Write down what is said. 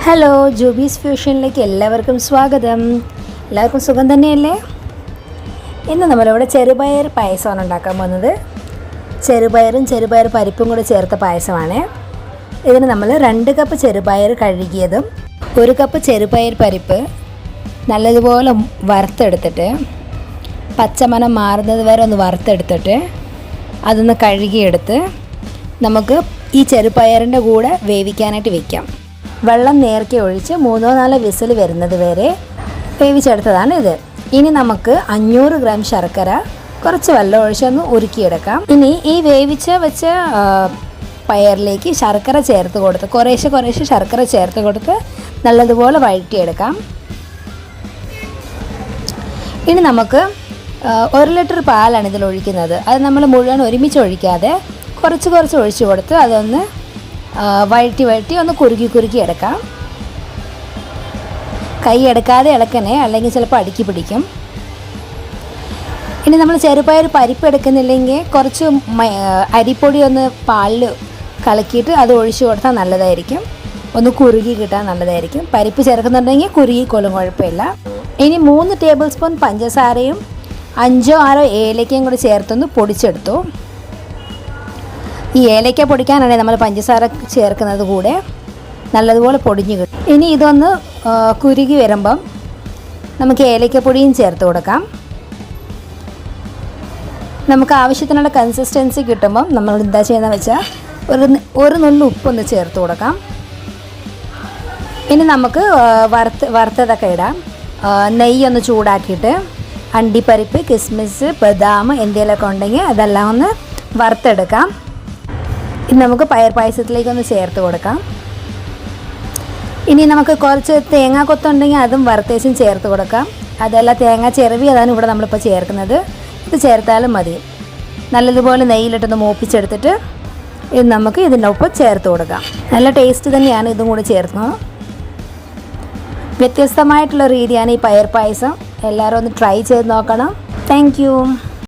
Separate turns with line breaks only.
Hello, Jubi സ്ഫ്യൂഷനിലേക്ക് എല്ലാവർക്കും സ്വാഗതം. എല്ലാവർക്കും സുഖം തന്നെയല്ലേ? ഇന്ന് നമ്മളിവിടെ ചെറുപയർ പായസമാണ് ഉണ്ടാക്കാൻ പോകുന്നത്. ചെറുപയർ പരിപ്പും കൂടി ചേർത്ത പായസമാണ്. ഇതിന് നമ്മൾ 2 കപ്പ് ചെറുപയർ കഴുകിയതും 1 കപ്പ് ചെറുപയർ പരിപ്പ് നല്ലതുപോലെ വറുത്തെടുത്തിട്ട് പച്ചമണം മാറുന്നത് വരെ ഒന്ന് വറുത്തെടുത്തിട്ട് അതൊന്ന് കഴുകിയെടുത്ത് നമുക്ക് ഈ ചെറുപയറിൻ്റെ കൂടെ വേവിക്കാനായിട്ട് വയ്ക്കാം. വെള്ളം നേർക്കെ ഒഴിച്ച് 3-4 വിസിൽ വരുന്നത് വരെ വേവിച്ചെടുത്തതാണ് ഇത്. ഇനി നമുക്ക് 500 ഗ്രാം ശർക്കര കുറച്ച് വെള്ളം ഒഴിച്ചൊന്ന് ഉരുക്കിയെടുക്കാം. ഇനി ഈ വെച്ച പയറിലേക്ക് ശർക്കര ചേർത്ത് കൊടുത്ത് കുറേശ്ശെ ശർക്കര ചേർത്ത് കൊടുത്ത് നല്ലതുപോലെ വഴറ്റിയെടുക്കാം. ഇനി നമുക്ക് 1 ലിറ്റർ പാലാണ് ഇതിൽ ഒഴിക്കുന്നത്. അത് നമ്മൾ മുഴുവൻ ഒരുമിച്ച് ഒഴിക്കാതെ കുറച്ച് ഒഴിച്ച് കൊടുത്ത് അതൊന്ന് വഴറ്റി ഒന്ന് കുറുക്കി എടുക്കാം. കൈ എടുക്കാതെ ഇളക്കണേ, അല്ലെങ്കിൽ ചിലപ്പോൾ അടുക്കി പിടിക്കും. ഇനി നമ്മൾ ചെറുപയർ പരിപ്പ് എടുക്കുന്നില്ലെങ്കിൽ കുറച്ച് അരിപ്പൊടി ഒന്ന് പാലിൽ കലക്കിയിട്ട് അത് ഒഴിച്ച് കൊടുത്താൽ നല്ലതായിരിക്കും. ഒന്ന് കുറുകി കിട്ടാൻ നല്ലതായിരിക്കും. പരിപ്പ് ചേർക്കുന്നുണ്ടെങ്കിൽ കുറുകിക്കൊള്ളും, കുഴപ്പമില്ല. ഇനി 3 ടേബിൾ സ്പൂൺ പഞ്ചസാരയും 5-6 ഏലക്കയും കൂടി ചേർത്തൊന്ന് പൊടിച്ചെടുത്തു. ഈ ഏലക്ക പൊടിക്കാനാണ് നമ്മൾ പഞ്ചസാര ചേർക്കുന്നത്. കൂടെ നല്ലതുപോലെ പൊടിഞ്ഞു കിട്ടും. ഇനി ഇതൊന്ന് കുരുകി വരുമ്പം നമുക്ക് ഏലക്കപ്പൊടിയും ചേർത്ത് കൊടുക്കാം. നമുക്ക് ആവശ്യത്തിനുള്ള കൺസിസ്റ്റൻസി കിട്ടുമ്പം നമ്മൾ എന്താ ചെയ്യുന്നത് വെച്ചാൽ ഒരു നുള്ളു ഉപ്പൊന്ന് ചേർത്ത് കൊടുക്കാം. ഇനി നമുക്ക് വറുത്തതൊക്കെ ഇടാം. നെയ്യൊന്ന് ചൂടാക്കിയിട്ട് അണ്ടിപ്പരിപ്പ്, കിസ്മിസ്, ബദാം എന്തെങ്കിലുമൊക്കെ ഉണ്ടെങ്കിൽ അതെല്ലാം ഒന്ന് വറുത്തെടുക്കാം. ഇനി നമുക്ക് പയർ പായസത്തിലേക്കൊന്ന് ചേർത്ത് കൊടുക്കാം. ഇനി നമുക്ക് കുറച്ച് തേങ്ങ കൊത്തുണ്ടെങ്കിൽ അതും വറുത്തേച്ചും ചേർത്ത് കൊടുക്കാം. അതല്ല തേങ്ങ ചിരവി, അതാണ് ഇവിടെ നമ്മളിപ്പോൾ ചേർക്കുന്നത്. ഇത് ചേർത്താലും മതി. നല്ലതുപോലെ നെയ്യിലിട്ടൊന്ന് മൂപ്പിച്ചെടുത്തിട്ട് ഇത് നമുക്ക് ഇതിൻ്റെ ഒപ്പം ചേർത്ത് കൊടുക്കാം. നല്ല ടേസ്റ്റ് തന്നെയാണ് ഇതും കൂടി ചേർക്കുന്നത്. വ്യത്യസ്തമായിട്ടുള്ള രീതിയാണ് ഈ പയർ പായസം. എല്ലാവരും ഒന്ന് ട്രൈ ചെയ്ത് നോക്കണം. താങ്ക്